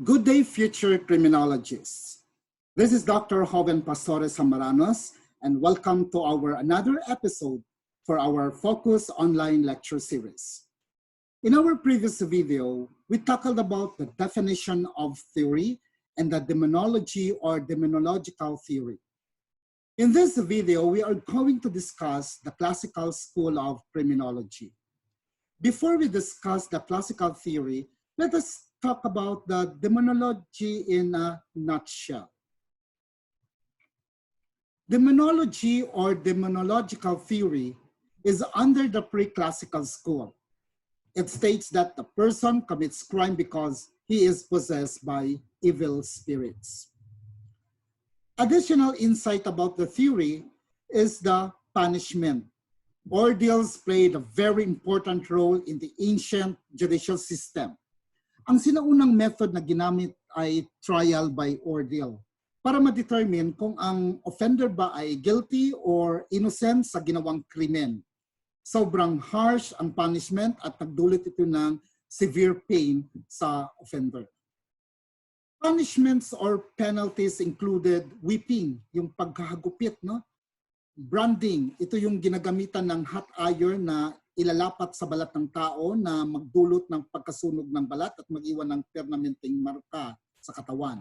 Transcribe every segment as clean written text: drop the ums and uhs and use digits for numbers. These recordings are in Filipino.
Good day, future criminologists. This is Dr. Joven Pastores Zamaranos, and welcome to our another episode for our Focus Online Lecture Series. In our previous video, we tackled about the definition of theory and the demonology or demonological theory. In this video, we are going to discuss the classical school of criminology. Before we discuss the classical theory, let us talk about the demonology in a nutshell. Demonology or demonological theory is under the pre-classical school. It states that the person commits crime because he is possessed by evil spirits. Additional insight about the theory is the punishment. Ordeals played a very important role in the ancient judicial system. Ang sinaunang method na ginamit ay trial by ordeal para ma-determine kung ang offender ba ay guilty or innocent sa ginawang krimen. Sobrang harsh ang punishment at nagdulot ito ng severe pain sa offender. Punishments or penalties included whipping, yung pagkahagupit, no? Branding, ito yung ginagamitan ng hot iron na ilalapat sa balat ng tao na magdulot ng pagkasunog ng balat at mag-iwan ng permanenteng marka sa katawan.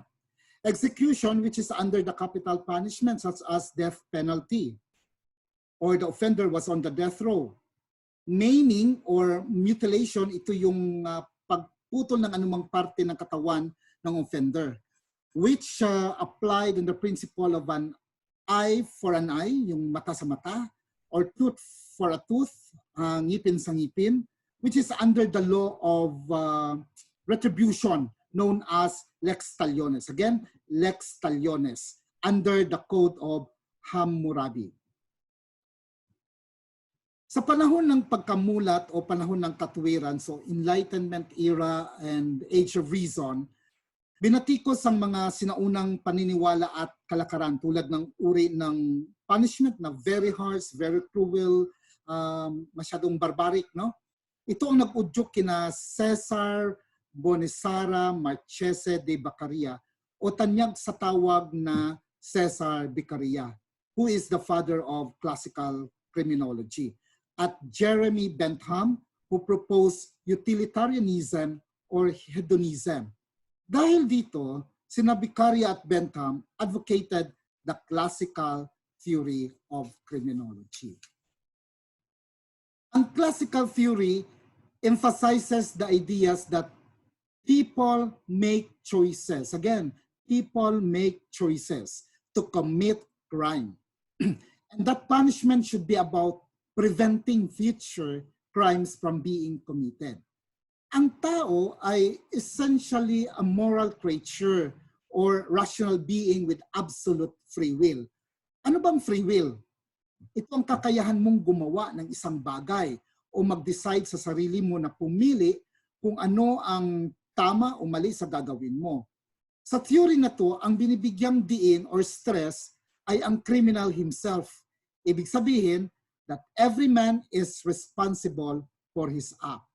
Execution, which is under the capital punishment such as death penalty, or the offender was on the death row. Maiming or mutilation, ito yung pagputol ng anumang parte ng katawan ng offender, which applied in the principle of an eye for an eye, yung mata sa mata, or tooth for a tooth, ngipin sa ngipin, which is under the law of retribution known as Lex Talionis. Again, Lex Talionis, under the Code of Hammurabi. Sa panahon ng pagkamulat o panahon ng katuwiran, so Enlightenment era and Age of Reason, binatikos ang mga sinaunang paniniwala at kalakaran tulad ng uri ng punishment na very harsh, very cruel, masyadong barbaric, no? Ito ang nag-udyok kina Cesar Bonesara Marchese de Beccaria o tanyag sa tawag na Cesar Beccaria, who is the father of classical criminology, at Jeremy Bentham, who proposed utilitarianism or hedonism. Dahil dito, sina Beccaria at Bentham advocated the classical theory of criminology. Ang classical theory emphasizes the ideas that people make choices. Again, people make choices to commit crime. And that punishment should be about preventing future crimes from being committed. Ang tao ay essentially a moral creature or rational being with absolute free will. Ano bang free will? Ito ang kakayahan mong gumawa ng isang bagay o mag-decide sa sarili mo na pumili kung ano ang tama o mali sa gagawin mo. Sa theory na to, ang binibigyang diin or stress ay ang criminal himself. Ibig sabihin that every man is responsible for his act.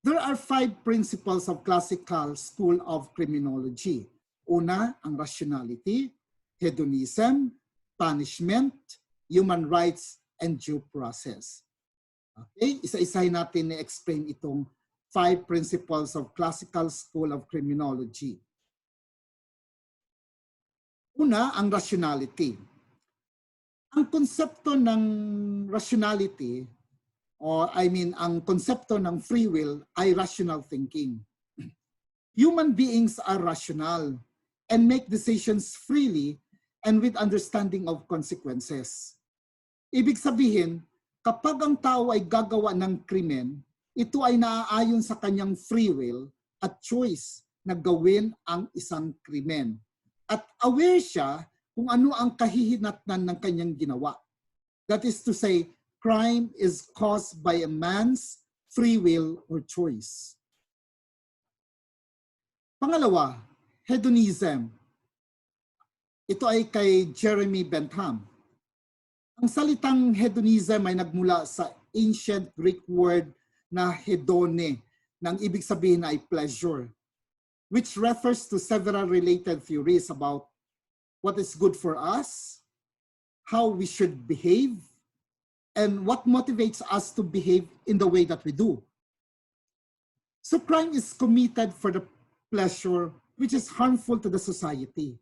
There are 5 principles of classical school of criminology. Una, ang rationality, hedonism, punishment, human rights, and due process. Okay, isa-isahin natin na-explain itong 5 principles of classical school of criminology. Una, ang rationality. Ang konsepto ng rationality, ang konsepto ng free will ay rational thinking. Human beings are rational and make decisions freely and with understanding of consequences. Ibig sabihin, kapag ang tao ay gagawa ng krimen, ito ay naaayon sa kanyang free will at choice na gawin ang isang krimen. At aware siya kung ano ang kahihinatnan ng kanyang ginawa. That is to say, crime is caused by a man's free will or choice. Pangalawa, hedonism. Ito ay kay Jeremy Bentham. Ang salitang hedonism ay nagmula sa ancient Greek word na hedone, nang ibig sabihin ay pleasure. which refers to several related theories about what is good for us, how we should behave, and what motivates us to behave in the way that we do. So crime is committed for the pleasure, which is harmful to the society.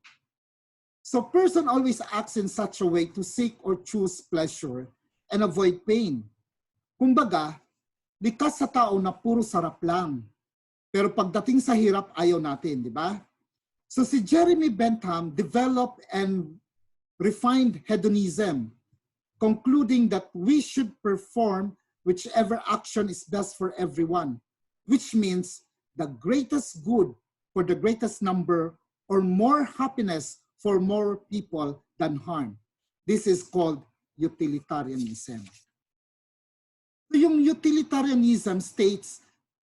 So person always acts in such a way to seek or choose pleasure and avoid pain. Kumbaga, likas sa tao na puro sarap lang. Pero pagdating sa hirap, ayaw natin, di ba? So si Jeremy Bentham developed and refined hedonism, concluding that we should perform whichever action is best for everyone, which means the greatest good for the greatest number or more happiness for more people than harm. This is called utilitarianism. So yung utilitarianism states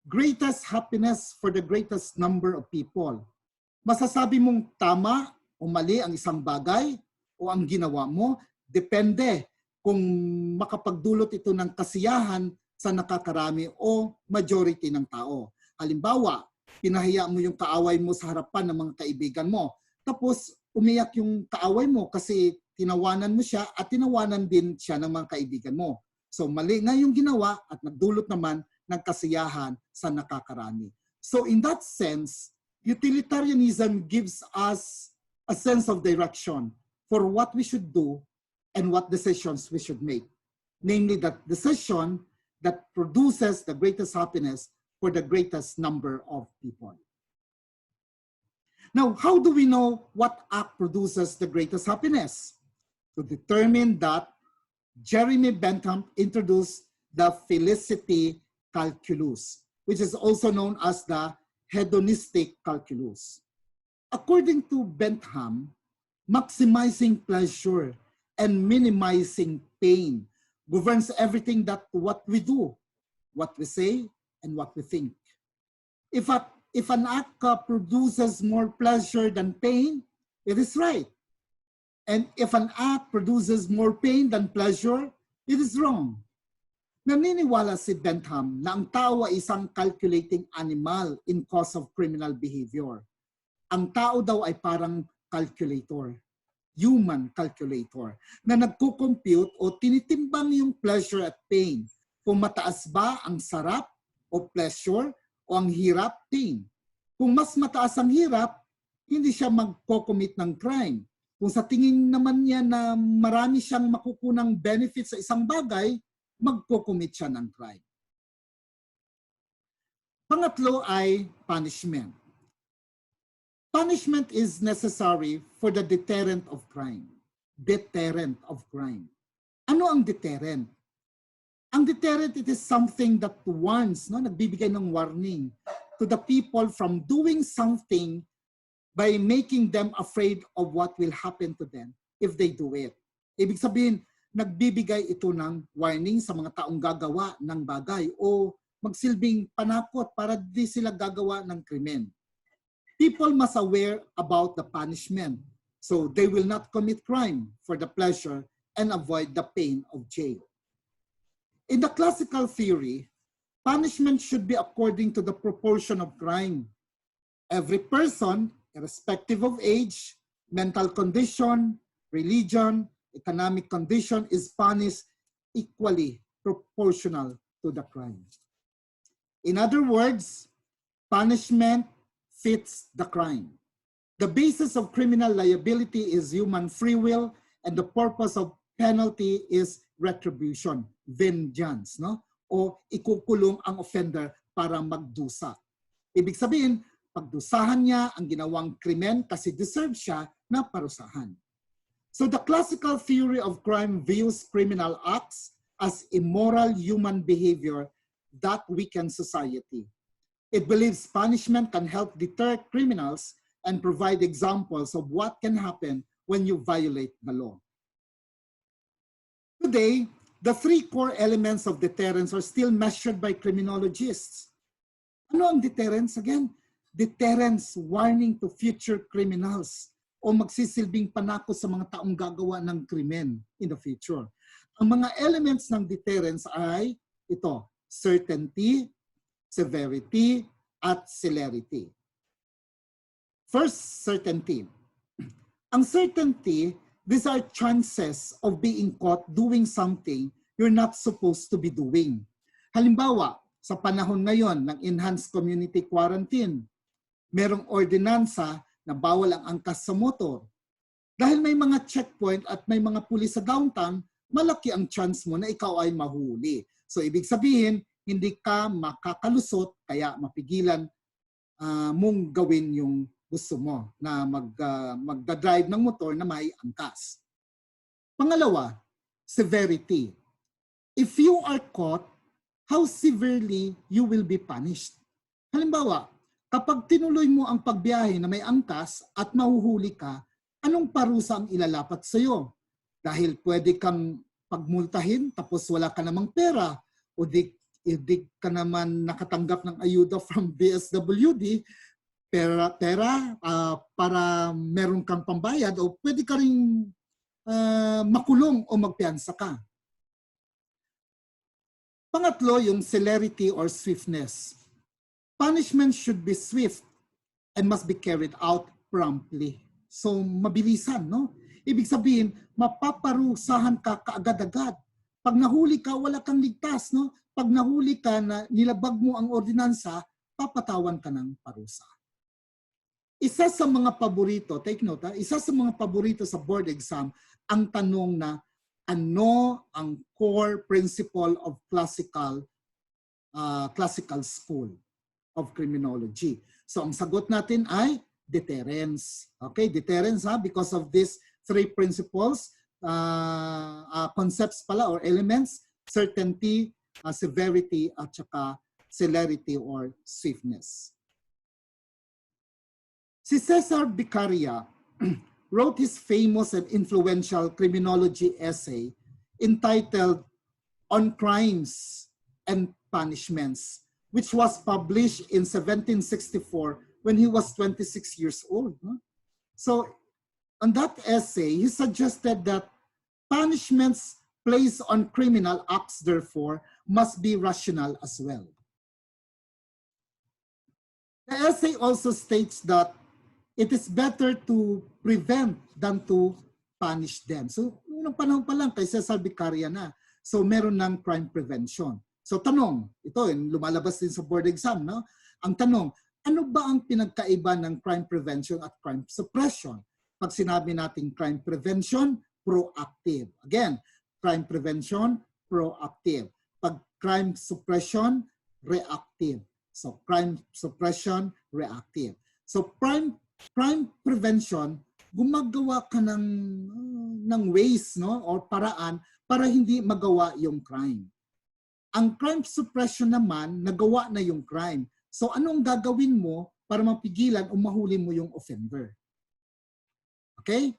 greatest happiness for the greatest number of people. Masasabi mong tama o mali ang isang bagay o ang ginawa mo, depende kung makapagdulot ito ng kasiyahan sa nakakarami o majority ng tao. Halimbawa, pinahiya mo yung kaaway mo sa harapan ng mga kaibigan mo. Tapos umiyak yung kaaway mo kasi tinawanan mo siya at tinawanan din siya ng mga kaibigan mo. So mali nga yung ginawa at nagdulot naman ng kasiyahan sa nakakarami. So in that sense, utilitarianism gives us a sense of direction for what we should do and what decisions we should make. Namely, that decision that produces the greatest happiness for the greatest number of people. Now, how do we know what act produces the greatest happiness? To determine that, Jeremy Bentham introduced the felicity calculus, which is also known as the hedonistic calculus. According to Bentham, maximizing pleasure and minimizing pain governs everything that what we do, what we say, and what we think. If an act produces more pleasure than pain, it is right. And if an act produces more pain than pleasure, it is wrong. Naniniwala si Bentham na ang tao ay isang calculating animal in cause of criminal behavior. Ang tao daw ay parang calculator, human calculator, na nagko-compute o tinitimbang yung pleasure at pain. Kung mataas ba ang sarap o pleasure o ang hirap, pain. Kung mas mataas ang hirap, hindi siya magko-commit ng crime. Kung sa tingin naman niya na marami siyang makukunang benefit sa isang bagay, magko-commit siya ng crime. Pangatlo ay punishment. Punishment is necessary for the deterrent of crime. Deterrent of crime. Ano ang deterrent? Ang deterrent, it is something that warns, no? Nagbibigay ng warning to the people from doing something by making them afraid of what will happen to them if they do it. Ibig sabihin, nagbibigay ito ng warning sa mga taong gagawa ng bagay o magsilbing panakot para di sila gagawa ng krimen. People must aware about the punishment so they will not commit crime for the pleasure and avoid the pain of jail. In the classical theory, punishment should be according to the proportion of crime. Every person, irrespective of age, mental condition, religion, economic condition, is punished equally proportional to the crime. In other words, punishment fits the crime. The basis of criminal liability is human free will, and the purpose of penalty is retribution, vengeance, no? O ikukulong ang offender para magdusa. Ibig sabihin, pagdusahan niya ang ginawang krimen kasi deserve siya na parusahan. So the classical theory of crime views criminal acts as immoral human behavior that weakens society. It believes punishment can help deter criminals and provide examples of what can happen when you violate the law. Today, the three core elements of deterrence are still measured by criminologists. Ano ang deterrence? Again, deterrence, warning to future criminals o magsisilbing panakot sa mga taong gagawa ng krimen in the future. Ang mga elements ng deterrence ay ito, certainty, severity, at celerity. First, certainty. Ang certainty, these are chances of being caught doing something you're not supposed to be doing. Halimbawa, sa panahon ngayon ng enhanced community quarantine, merong ordinansa na bawal ang angkas sa motor. Dahil may mga checkpoint at may mga pulis sa downtown, malaki ang chance mo na ikaw ay mahuli. So ibig sabihin, hindi ka makakalusot kaya mapigilan mong gawin yung gusto mo na magdadrive ng motor na may angkas. Pangalawa, severity. If you are caught, how severely you will be punished. Halimbawa, kapag tinuloy mo ang pagbiyahe na may angkas at mahuhuli ka, anong parusa ang ilalapat sa iyo? Dahil pwede kang pagmultahin tapos wala ka namang pera o di ka naman nakatanggap ng ayuda from BSWD, pera para meron kang pambayad o pwede ka ring makulong o magpiyansa ka. Pangatlo, yung celerity or swiftness. Punishment should be swift and must be carried out promptly. So, mabilisan, no? Ibig sabihin, mapaparusahan ka kaagad-agad. Pag nahuli ka, wala kang ligtas, no? Pag nahuli ka na nilabag mo ang ordinansa, papatawan ka ng parusa. Isa sa mga paborito, take note, isa sa mga paborito sa board exam, ang tanong na ano ang core principle of classical school of criminology. So ang sagot natin ay deterrence. Okay, deterrence because of these three principles, concepts pala or elements, certainty, severity, at saka celerity or swiftness. Si Cesar Beccaria wrote his famous and influential criminology essay entitled On Crimes and Punishments, which was published in 1764 when he was 26 years old. So on that essay, he suggested that punishments placed on criminal acts, therefore, must be rational as well. The essay also states that it is better to prevent than to punish them. So, unang panahon pa lang kay Cesar Beccaria na. So, meron ng crime prevention. So, tanong, ito lumalabas din sa board exam, no? Ang tanong, ano ba ang pinagkaiba ng crime prevention at crime suppression? Pag sinabi natin crime prevention, proactive. Again, crime prevention, proactive. Pag crime suppression, reactive. So, crime suppression, reactive. So, crime prevention, gumagawa ka ng ways, no, or paraan para hindi magawa yung crime. Ang crime suppression naman, nagawa na yung crime. So anong gagawin mo para mapigilan o mahuli mo yung offender? Okay?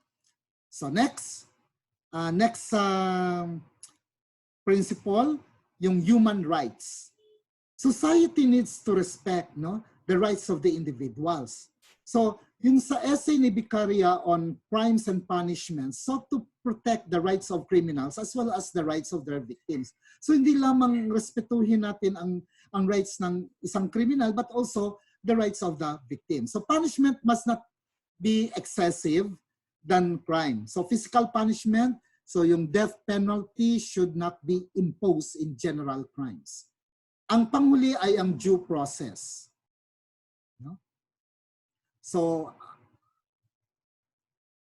So next principle, yung human rights. Society needs to respect, no, the rights of the individuals. So, yung sa essay ni Beccaria on crimes and punishments sought to protect the rights of criminals as well as the rights of their victims. So, hindi lamang respetuhin natin ang rights ng isang criminal but also the rights of the victim. So, punishment must not be excessive than crime. So, physical punishment, so yung death penalty should not be imposed in general crimes. Ang panghuli ay ang due process. No? So,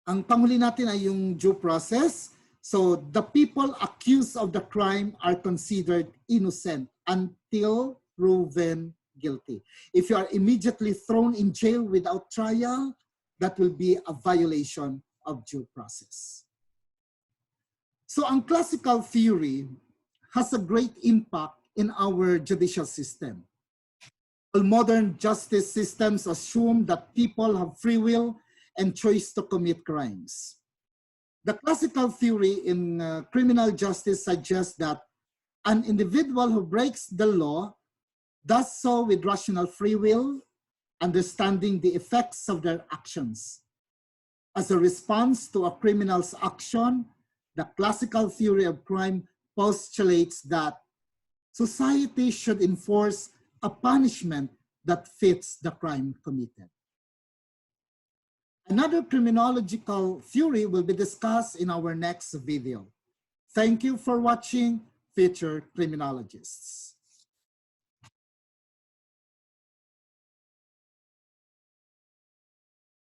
ang panghuli natin ay yung due process. So, the people accused of the crime are considered innocent until proven guilty. If you are immediately thrown in jail without trial, that will be a violation of due process. So, ang classical theory has a great impact in our judicial system. All modern justice systems assume that people have free will and choice to commit crimes. The classical theory in criminal justice suggests that an individual who breaks the law does so with rational free will, understanding the effects of their actions. As a response to a criminal's action, the classical theory of crime postulates that society should enforce a punishment that fits the crime committed. Another criminological theory will be discussed in our next video. Thank you for watching Future Criminologists.